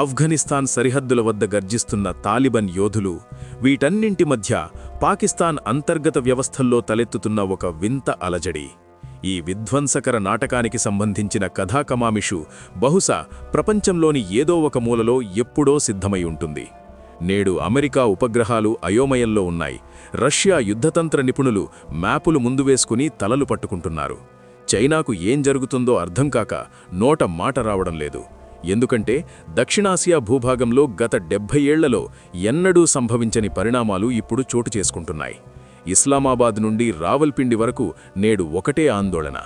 ఆఫ్ఘనిస్తాన్ సరిహద్దుల వద్ద గర్జిస్తున్న తాలిబన్ యోధులు, వీటన్నింటి మధ్య పాకిస్తాన్ అంతర్గత వ్యవస్థల్లో తలెత్తుతున్న ఒక వింత అలజడి. ఈ విధ్వంసకర నాటకానికి సంబంధించిన కథాకమామిషు బహుశా ప్రపంచంలోని ఏదో ఒక మూలలో ఎప్పుడో సిద్ధమై ఉంటుంది. నేడు అమెరికా ఉపగ్రహాలు అయోమయంలో ఉన్నాయి. రష్యా యుద్ధతంత్ర నిపుణులు మ్యాపులు ముందు వేసుకుని తలలు పట్టుకుంటున్నారు. చైనాకు ఏం జరుగుతుందో అర్థం కాక నోట మాట రావడం లేదు. ఎందుకంటే దక్షిణాసియా భూభాగంలో గత 70 ఏళ్లలో ఎన్నడూ సంభవించని పరిణామాలు ఇప్పుడు చోటు చేసుకుంటున్నాయి. ఇస్లామాబాద్ నుండి రావల్పిండి వరకు నేడు ఒకటే ఆందోళన.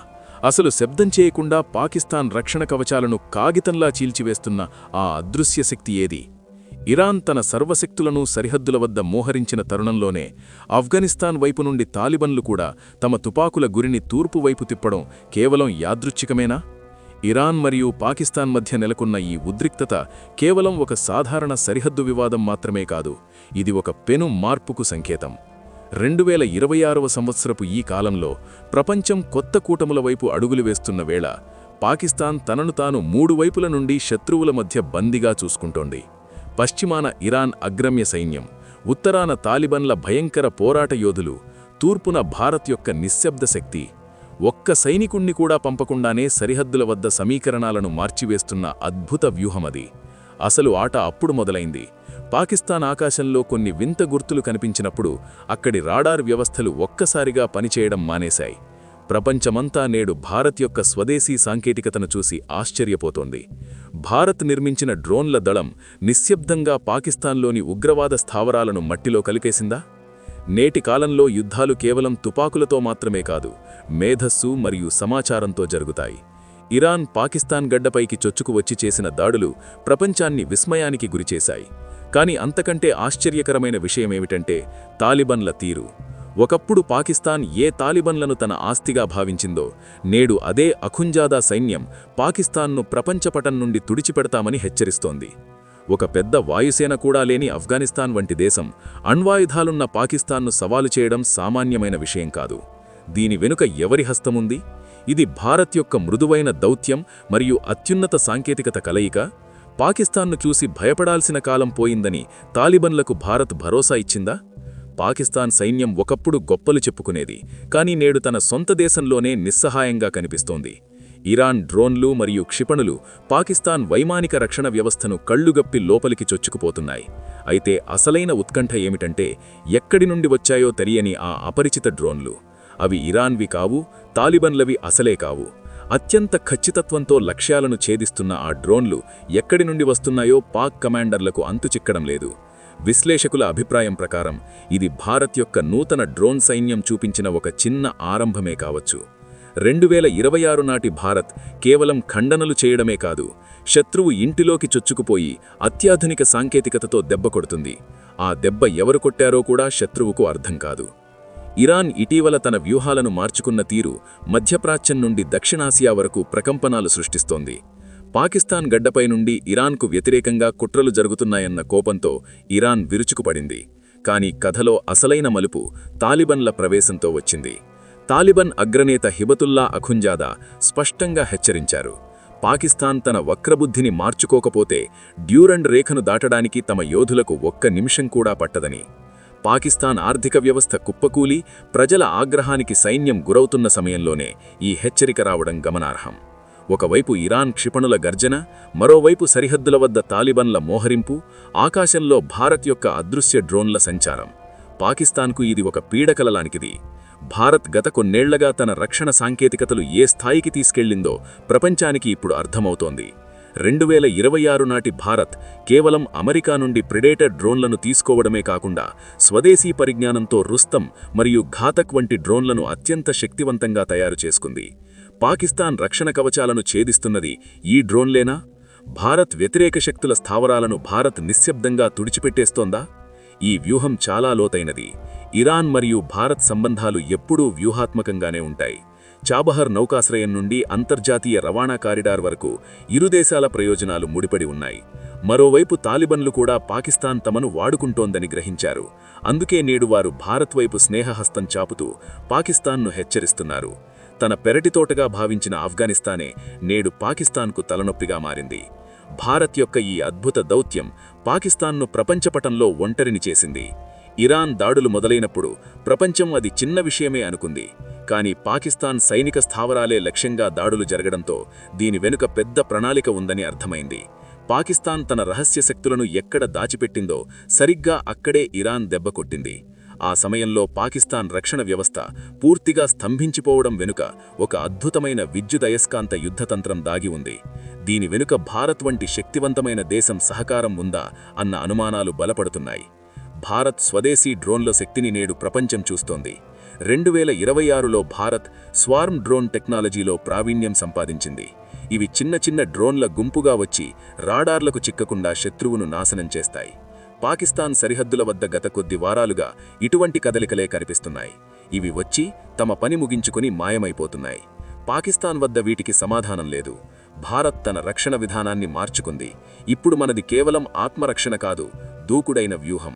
అసలు శబ్దం చేయకుండా పాకిస్తాన్ రక్షణ కవచాలను కాగితంలా చీల్చివేస్తున్న ఆ అదృశ్య శక్తి ఏది? ఇరాన్ తన సర్వశక్తులను సరిహద్దుల వద్ద మోహరించిన తరుణంలోనే ఆఫ్ఘనిస్తాన్ వైపు నుండి తాలిబన్లు కూడా తమ తుపాకుల గురిని తూర్పు వైపు తిప్పడం కేవలం యాదృచ్ఛికమేనా? ఇరాన్ మరియు పాకిస్తాన్ మధ్య నెలకొన్న ఈ ఉద్రిక్తత కేవలం ఒక సాధారణ సరిహద్దు వివాదం మాత్రమే కాదు, ఇది ఒక పెను మార్పుకు సంకేతం. 2026వ సంవత్సరపు ఈ కాలంలో ప్రపంచం కొత్త కూటముల వైపు అడుగులు వేస్తున్న వేళ పాకిస్తాన్ తనను తాను 3 వైపుల నుండి శత్రువుల మధ్య బందీగా చూసుకుంటోంది. పశ్చిమాన ఇరాన్ అగ్రమ్య సైన్యం, ఉత్తరాన తాలిబన్ల భయంకర పోరాట యోధులు, తూర్పున భారత్ యొక్క నిశ్శబ్ద శక్తి. ఒక్క సైనికుణ్ణి కూడా పంపకుండానే సరిహద్దుల వద్ద సమీకరణాలను మార్చివేస్తున్న అద్భుత వ్యూహమది. అసలు ఆట అప్పుడు మొదలైంది. పాకిస్తాన్ ఆకాశంలో కొన్ని వింత గుర్తులు కనిపించినప్పుడు అక్కడి రాడార్ వ్యవస్థలు ఒక్కసారిగా పనిచేయడం మానేశాయి. ప్రపంచమంతా నేడు భారత్ యొక్క స్వదేశీ సాంకేతికతను చూసి ఆశ్చర్యపోతోంది. భారత్ నిర్మించిన డ్రోన్ల దళం నిశ్శబ్దంగా పాకిస్తాన్లోని ఉగ్రవాద స్థావరాలను మట్టిలో కలిపేసిందా? నేటి కాలంలో యుద్ధాలు కేవలం తుపాకులతో మాత్రమే కాదు, మేధస్సు మరియు సమాచారంతో జరుగుతాయి. ఇరాన్ పాకిస్తాన్ గడ్డపైకి చొచ్చుకు వచ్చి చేసిన దాడులు ప్రపంచాన్ని విస్మయానికి గురిచేశాయి. కాని అంతకంటే ఆశ్చర్యకరమైన విషయమేమిటంటే తాలిబన్ల తీరు. ఒకప్పుడు పాకిస్తాన్ ఏ తాలిబన్లను తన ఆస్తిగా భావించిందో, నేడు అదే అఖుంజాదా సైన్యం పాకిస్తాన్ను ప్రపంచపటం నుండి తుడిచిపెడతామని హెచ్చరిస్తోంది. ఒక పెద్ద వాయుసేన కూడా లేని ఆఫ్ఘనిస్తాన్ వంటి దేశం అణ్వాయుధాలున్న పాకిస్తాన్ను సవాలు చేయడం సామాన్యమైన విషయం కాదు. దీని వెనుక ఎవరి హస్తముంది? ఇది భారత్ యొక్క మృదువైన దౌత్యం మరియు అత్యున్నత సాంకేతికత కలయిక. పాకిస్తాన్ను చూసి భయపడాల్సిన కాలం పోయిందని తాలిబన్లకు భారత్ భరోసా ఇచ్చిందా? పాకిస్తాన్ సైన్యం ఒకప్పుడు గొప్పలు చెప్పుకునేది, కానీ నేడు తన సొంత దేశంలోనే నిస్సహాయంగా కనిపిస్తోంది. ఇరాన్ డ్రోన్లు మరియు క్షిపణులు పాకిస్తాన్ వైమానిక రక్షణ వ్యవస్థను కళ్లుగప్పి లోపలికి చొచ్చుకుపోతున్నాయి. అయితే అసలైన ఉత్కంఠ ఏమిటంటే ఎక్కడి నుండి వచ్చాయో తెలియని ఆ అపరిచిత డ్రోన్లు. అవి ఇరాన్వి కావు, తాలిబన్లవి అసలే కావు. అత్యంత ఖచ్చితత్వంతో లక్ష్యాలను ఛేదిస్తున్న ఆ డ్రోన్లు ఎక్కడి నుండి వస్తున్నాయో పాక్ కమాండర్లకు అంతుచిక్కడం లేదు. విశ్లేషకుల అభిప్రాయం ప్రకారం ఇది భారత్ యొక్క నూతన డ్రోన్ సైన్యం చూపించిన ఒక చిన్న ఆరంభమే కావచ్చు. 2026 నాటి భారత్ కేవలం ఖండనలు చేయడమే కాదు, శత్రువు ఇంటిలోకి చొచ్చుకుపోయి అత్యాధునిక సాంకేతికతతో దెబ్బ కొడుతుంది. ఆ దెబ్బ ఎవరు కొట్టారో కూడా శత్రువుకు అర్థం కాదు. ఇరాన్ ఇటీవల తన వ్యూహాలను మార్చుకున్న తీరు మధ్యప్రాచ్యం నుండి దక్షిణాసియా వరకు ప్రకంపనాలు సృష్టిస్తోంది. పాకిస్తాన్ గడ్డపై నుండి ఇరాన్కు వ్యతిరేకంగా కుట్రలు జరుగుతున్నాయన్న కోపంతో ఇరాన్ విరుచుకుపడింది. కానీ కథలో అసలైన మలుపు తాలిబన్ల ప్రవేశంతో వచ్చింది. తాలిబన్ అగ్రనేత హిబతుల్లా అఖుంజాదా స్పష్టంగా హెచ్చరించారు, పాకిస్తాన్ తన వక్రబుద్ధిని మార్చుకోకపోతే డ్యూరండ్ రేఖను దాటడానికి తమ యోధులకు ఒక్క నిమిషం కూడా పట్టదని. పాకిస్తాన్ ఆర్థిక వ్యవస్థ కుప్పకూలి ప్రజల ఆగ్రహానికి సైన్యం గురవుతున్న సమయంలోనే ఈ హెచ్చరిక రావడం గమనార్హం. ఒకవైపు ఇరాన్ క్షిపణుల గర్జన, మరోవైపు సరిహద్దుల వద్ద తాలిబన్ల మోహరింపు, ఆకాశంలో భారత్ యొక్క అదృశ్య డ్రోన్ల సంచారం. పాకిస్తాన్కు ఇది ఒక పీడకలలాంటిది. భారత్ గత కొన్నేళ్లగా తన రక్షణ సాంకేతికతలు ఏ స్థాయికి తీసుకెళ్లిందో ప్రపంచానికి ఇప్పుడు అర్థమవుతోంది. 2026 నాటి భారత్ కేవలం అమెరికా నుండి ప్రెడేటర్ డ్రోన్లను తీసుకోవడమే కాకుండా స్వదేశీ పరిజ్ఞానంతో రుస్తం మరియు ఘాతక్ వంటి డ్రోన్లను అత్యంత శక్తివంతంగా తయారు చేసుకుంది. పాకిస్తాన్ రక్షణ కవచాలను ఛేదిస్తున్నది ఈ డ్రోన్లేనా? భారత్ వ్యతిరేక శక్తుల స్థావరాలను భారత్ నిశ్శబ్దంగా తుడిచిపెట్టేస్తోందా? ఈ వ్యూహం చాలా లోతైనది. ఇరాన్ మరియు భారత్ సంబంధాలు ఎప్పుడూ వ్యూహాత్మకంగానే ఉంటాయి. చాబహర్ నౌకాశ్రయం నుండి అంతర్జాతీయ రవాణా కారిడార్ వరకు ఇరు దేశాల ప్రయోజనాలు ముడిపడి ఉన్నాయి. మరోవైపు తాలిబన్లు కూడా పాకిస్తాన్ తమను వాడుకుంటోందని గ్రహించారు. అందుకే నేడు వారు భారత్ వైపు స్నేహహస్తం చాపుతూ పాకిస్తాన్ను హెచ్చరిస్తున్నారు. తన పెరటితోటగా భావించిన ఆఫ్ఘనిస్తానే నేడు పాకిస్తాన్కు తలనొప్పిగా మారింది. భారత్ యొక్క ఈ అద్భుత దౌత్యం పాకిస్తాన్ను ప్రపంచపటంలో ఒంటరిని చేసింది. ఇరాన్ దాడులు మొదలైనప్పుడు ప్రపంచం అది చిన్న విషయమే అనుకుంది. కానీ పాకిస్తాన్ సైనిక స్థావరాలే లక్ష్యంగా దాడులు జరగడంతో దీని వెనుక పెద్ద ప్రణాళిక ఉందని అర్థమైంది. పాకిస్తాన్ తన రహస్య శక్తులను ఎక్కడ దాచిపెట్టిందో సరిగ్గా అక్కడే ఇరాన్ దెబ్బకొట్టింది. ఆ సమయంలో పాకిస్తాన్ రక్షణ వ్యవస్థ పూర్తిగా స్తంభించిపోవడం వెనుక ఒక అద్భుతమైన విద్యుదయస్కాంత యుద్ధతంత్రం దాగి ఉంది. దీని వెనుక భారత్ వంటి శక్తివంతమైన దేశం సహకారం ఉందా అన్న అనుమానాలు బలపడుతున్నాయి. భారత్ స్వదేశీ డ్రోన్ల శక్తిని నేడు ప్రపంచం చూస్తోంది. 2026లో భారత్ స్వార్మ్ డ్రోన్ టెక్నాలజీలో ప్రావీణ్యం సంపాదించింది. ఇవి చిన్న చిన్న డ్రోన్ల గుంపుగా వచ్చి రాడార్లకు చిక్కకుండా శత్రువును నాశనం చేస్తాయి. పాకిస్తాన్ సరిహద్దుల వద్ద గత కొద్ది వారాలుగా ఇటువంటి కదలికలే కనిపిస్తున్నాయి. ఇవి వచ్చి తమ పని ముగించుకుని మాయమైపోతున్నాయి. పాకిస్తాన్ వద్ద వీటికి సమాధానం లేదు. భారత్ తన రక్షణ విధానాన్ని మార్చుకుంది. ఇప్పుడు మనది కేవలం ఆత్మరక్షణ కాదు, దూకుడైన వ్యూహం.